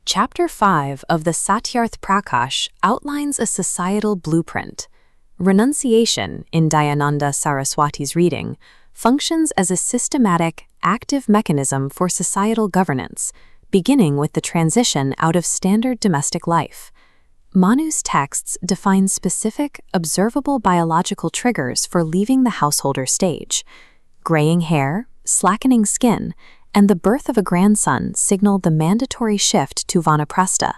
Chapter 5 of the Satyarth Prakash outlines a societal blueprint. Renunciation, in Dayananda Saraswati's reading, functions as a systematic, active mechanism for societal governance, beginning with the transition out of standard domestic life. Manu's texts define specific, observable biological triggers for leaving the householder stage. Graying hair, slackening skin, and the birth of a grandson signal the mandatory shift to Vanaprastha,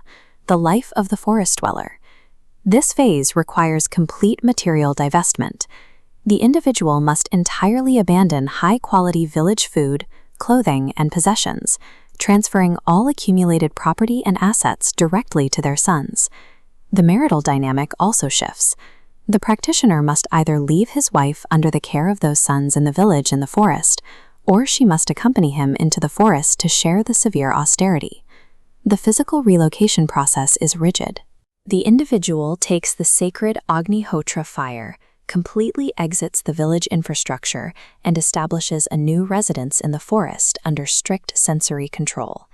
the life of the forest dweller. This phase requires complete material divestment. The individual must entirely abandon high-quality village food, clothing, and possessions, transferring all accumulated property and assets directly to their sons. The marital dynamic also shifts. The practitioner must either leave his wife under the care of those sons in the village in the forest, or she must accompany him into the forest to share the severe austerity. The physical relocation process is rigid. The individual takes the sacred Agnihotra fire, completely exits the village infrastructure, and establishes a new residence in the forest under strict sensory control.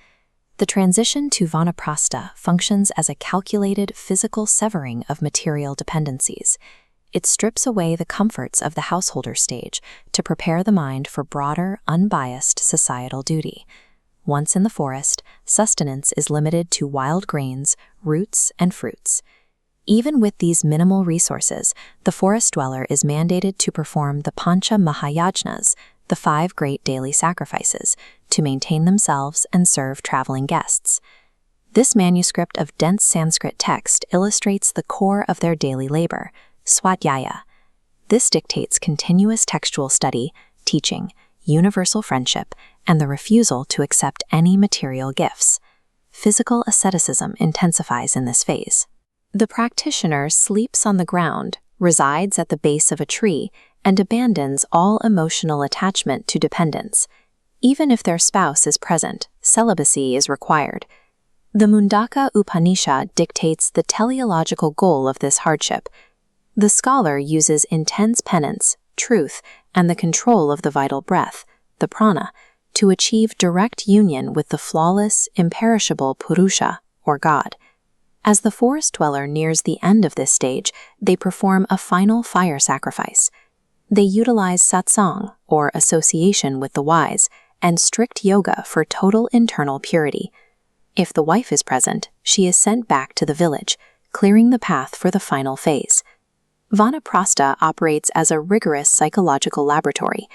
The transition to Vanaprastha functions as a calculated physical severing of material dependencies. It strips away the comforts of the householder stage to prepare the mind for broader, unbiased societal duty. Once in the forest, sustenance is limited to wild grains, roots, and fruits. Even with these minimal resources, the forest dweller is mandated to perform the Pancha Mahayajnas, the 5 great daily sacrifices, to maintain themselves and serve traveling guests. This manuscript of dense Sanskrit text illustrates the core of their daily labor, Swadhyaya. This dictates continuous textual study, teaching, universal friendship, and the refusal to accept any material gifts. Physical asceticism intensifies in this phase. The practitioner sleeps on the ground, resides at the base of a tree, and abandons all emotional attachment to dependence. Even if their spouse is present, celibacy is required. The Mundaka Upanishad dictates the teleological goal of this hardship. The scholar uses intense penance, truth, and the control of the vital breath, the prana, to achieve direct union with the flawless, imperishable Purusha, or God. As the forest dweller nears the end of this stage, they perform a final fire sacrifice. They utilize satsang, or association with the wise, and strict yoga for total internal purity. If the wife is present, she is sent back to the village, clearing the path for the final phase. Vanaprastha operates as a rigorous psychological laboratory.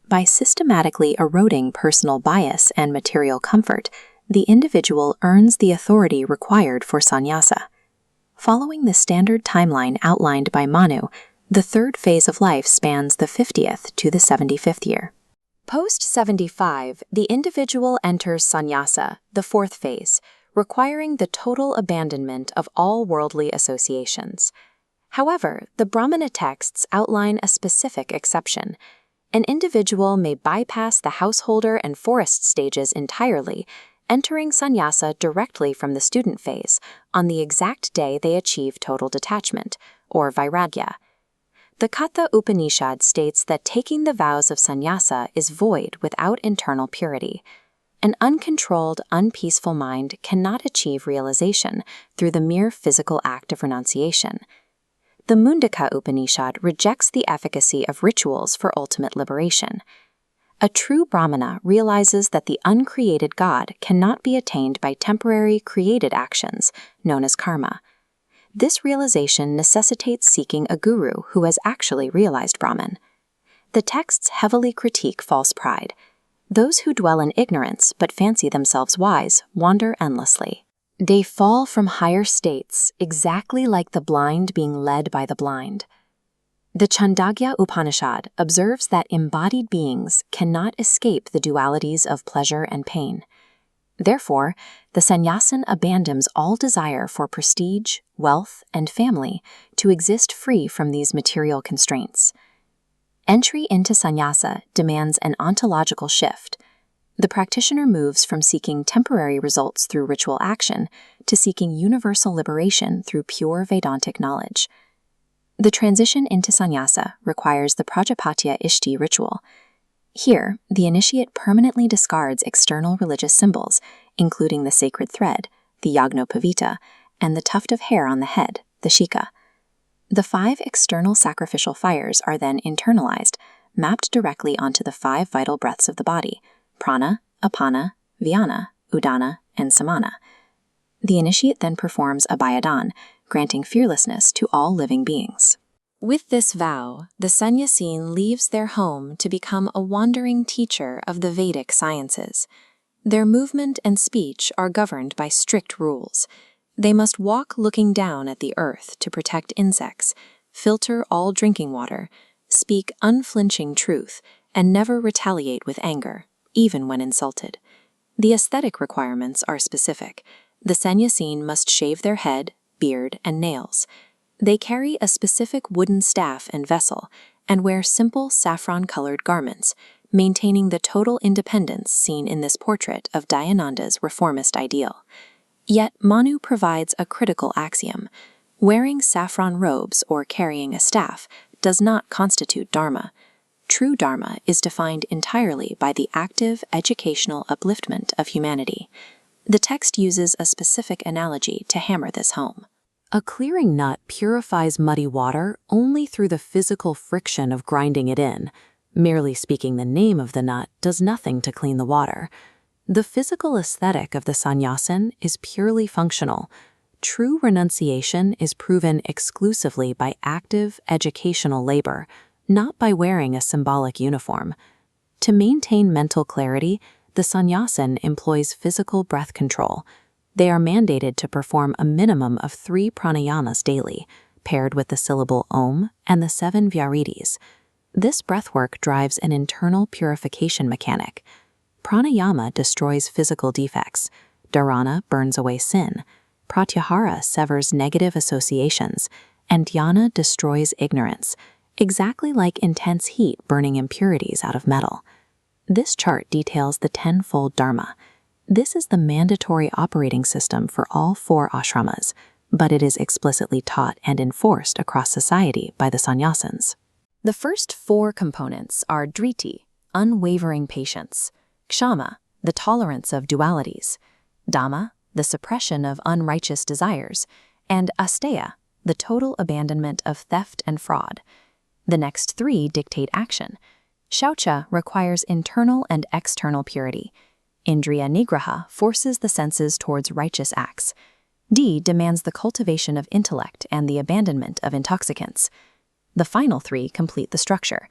By systematically eroding personal bias and material comfort, the individual earns the authority required for Sanyasa. Following the standard timeline outlined by Manu, the third phase of life spans the 50th to the 75th year. Post-75, the individual enters Sanyasa, the fourth phase, requiring the total abandonment of all worldly associations. However, the Brahmana texts outline a specific exception. An individual may bypass the householder and forest stages entirely, entering sannyasa directly from the student phase on the exact day they achieve total detachment, or vairagya. The Katha Upanishad states that taking the vows of sannyasa is void without internal purity. An uncontrolled, unpeaceful mind cannot achieve realization through the mere physical act of renunciation. The Mundaka Upanishad rejects the efficacy of rituals for ultimate liberation. A true Brahmana realizes that the uncreated God cannot be attained by temporary created actions, known as karma. This realization necessitates seeking a guru who has actually realized Brahman. The texts heavily critique false pride. Those who dwell in ignorance but fancy themselves wise wander endlessly. They fall from higher states, exactly like the blind being led by the blind. The Chandogya Upanishad observes that embodied beings cannot escape the dualities of pleasure and pain. Therefore, the sannyasin abandons all desire for prestige, wealth, and family to exist free from these material constraints. Entry into sannyasa demands an ontological shift. The practitioner moves from seeking temporary results through ritual action to seeking universal liberation through pure Vedantic knowledge. The transition into sannyasa requires the Prajapatya Ishti ritual. Here, the initiate permanently discards external religious symbols, including the sacred thread, the Yagnopavita, and the tuft of hair on the head, the Shika. The 5 external sacrificial fires are then internalized, mapped directly onto the 5 vital breaths of the body, prana, apana, vyana, udana, and samana. The initiate then performs abhayadan, granting fearlessness to all living beings. With this vow, the sannyasine leaves their home to become a wandering teacher of the Vedic sciences. Their movement and speech are governed by strict rules. They must walk looking down at the earth to protect insects, filter all drinking water, speak unflinching truth, and never retaliate with anger, even when insulted. The aesthetic requirements are specific. The sannyasine must shave their head, beard, and nails. They carry a specific wooden staff and vessel, and wear simple saffron-colored garments, maintaining the total independence seen in this portrait of Dayananda's reformist ideal. Yet Manu provides a critical axiom. Wearing saffron robes or carrying a staff does not constitute dharma. True dharma is defined entirely by the active educational upliftment of humanity. The text uses a specific analogy to hammer this home. A clearing nut purifies muddy water only through the physical friction of grinding it in. Merely speaking the name of the nut does nothing to clean the water. The physical aesthetic of the sannyasin is purely functional. True renunciation is proven exclusively by active educational labor, not by wearing a symbolic uniform. To maintain mental clarity, the sannyasin employs physical breath control. They are mandated to perform a minimum of 3 pranayamas daily, paired with the syllable Om and the 7 vyaritis. This breathwork drives an internal purification mechanic. Pranayama destroys physical defects. Dharana burns away sin. Pratyahara severs negative associations. And dhyana destroys ignorance, exactly like intense heat burning impurities out of metal. This chart details the 10-fold dharma. This is the mandatory operating system for all 4 ashramas, but it is explicitly taught and enforced across society by the sannyasins. The first 4 components are Dhriti, unwavering patience; Kshama, the tolerance of dualities; Dhamma, the suppression of unrighteous desires; and Asteya, the total abandonment of theft and fraud. The next 3 dictate action. Shaucha requires internal and external purity. Indriya Nigraha forces the senses towards righteous acts. D demands the cultivation of intellect and the abandonment of intoxicants. The final 3 complete the structure.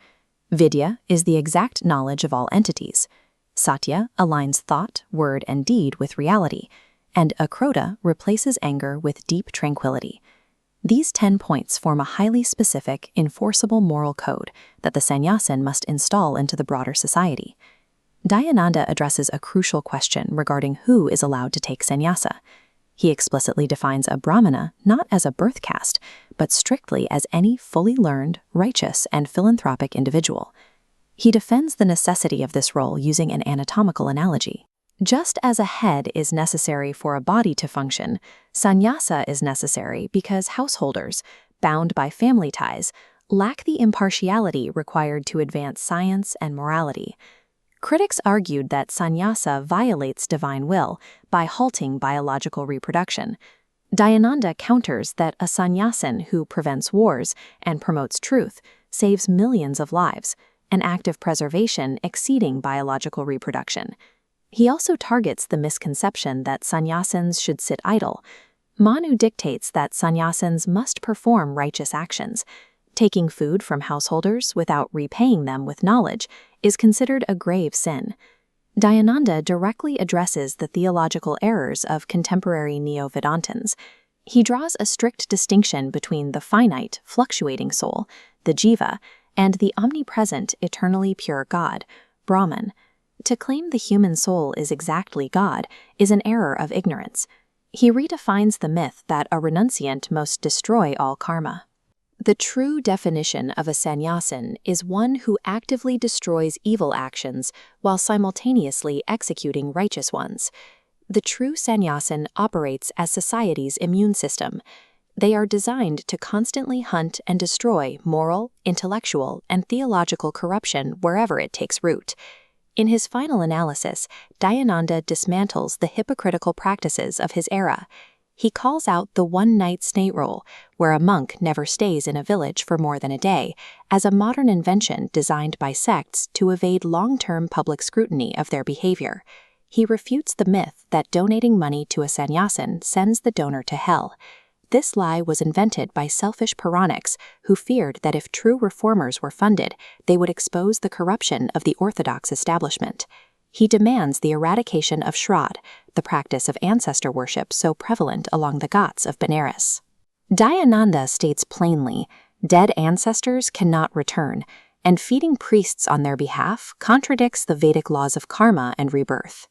Vidya is the exact knowledge of all entities. Satya aligns thought, word, and deed with reality. And Akrodha replaces anger with deep tranquility. These 10 points form a highly specific, enforceable moral code that the sannyasin must install into the broader society. Dayananda addresses a crucial question regarding who is allowed to take sannyasa. He explicitly defines a brahmana not as a birth caste, but strictly as any fully learned, righteous, and philanthropic individual. He defends the necessity of this role using an anatomical analogy. Just as a head is necessary for a body to function, sannyasa is necessary because householders, bound by family ties, lack the impartiality required to advance science and morality. Critics argued that sannyasa violates divine will by halting biological reproduction. Dayananda counters that a sannyasin who prevents wars and promotes truth saves millions of lives, an act of preservation exceeding biological reproduction. He also targets the misconception that sannyasins should sit idle. Manu dictates that sannyasins must perform righteous actions. Taking food from householders without repaying them with knowledge is considered a grave sin. Dayananda directly addresses the theological errors of contemporary Neo-Vedantins. He draws a strict distinction between the finite, fluctuating soul, the jiva, and the omnipresent, eternally pure God, Brahman. To claim the human soul is exactly God is an error of ignorance. He redefines the myth that a renunciant must destroy all karma. The true definition of a sannyasin is one who actively destroys evil actions while simultaneously executing righteous ones. The true sannyasin operates as society's immune system. They are designed to constantly hunt and destroy moral, intellectual, and theological corruption wherever it takes root. In his final analysis, Dayananda dismantles the hypocritical practices of his era. He calls out the one-night stay rule, where a monk never stays in a village for more than a day, as a modern invention designed by sects to evade long-term public scrutiny of their behavior. He refutes the myth that donating money to a sannyasin sends the donor to hell. This lie was invented by selfish Puranics who feared that if true reformers were funded, they would expose the corruption of the orthodox establishment. He demands the eradication of Shraddha, the practice of ancestor worship so prevalent along the Ghats of Benares. Dayananda states plainly, dead ancestors cannot return, and feeding priests on their behalf contradicts the Vedic laws of karma and rebirth.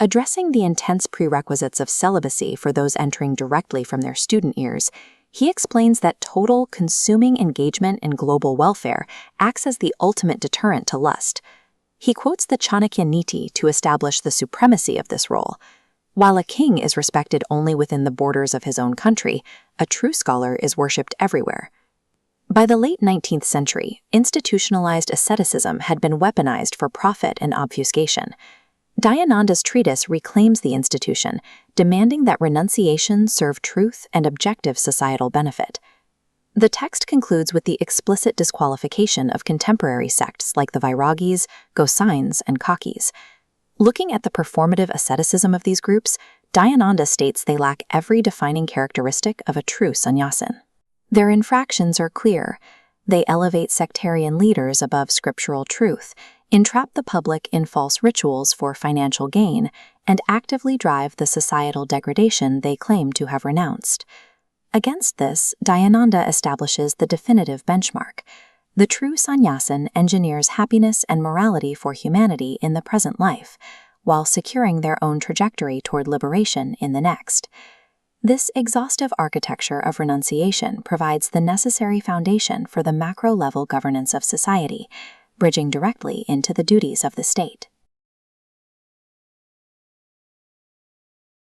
Addressing the intense prerequisites of celibacy for those entering directly from their student years, he explains that total, consuming engagement in global welfare acts as the ultimate deterrent to lust. He quotes the Chanakya Niti to establish the supremacy of this role. While a king is respected only within the borders of his own country, a true scholar is worshipped everywhere. By the late 19th century, institutionalized asceticism had been weaponized for profit and obfuscation. Dayananda's treatise reclaims the institution, demanding that renunciation serve truth and objective societal benefit. The text concludes with the explicit disqualification of contemporary sects like the Vairagis, Gosains, and Kakis. Looking at the performative asceticism of these groups, Dayananda states they lack every defining characteristic of a true sannyasin. Their infractions are clear. They elevate sectarian leaders above scriptural truth, entrap the public in false rituals for financial gain, and actively drive the societal degradation they claim to have renounced. Against this, Dayananda establishes the definitive benchmark. The true sannyasin engineers happiness and morality for humanity in the present life, while securing their own trajectory toward liberation in the next. This exhaustive architecture of renunciation provides the necessary foundation for the macro-level governance of society, bridging directly into the duties of the state.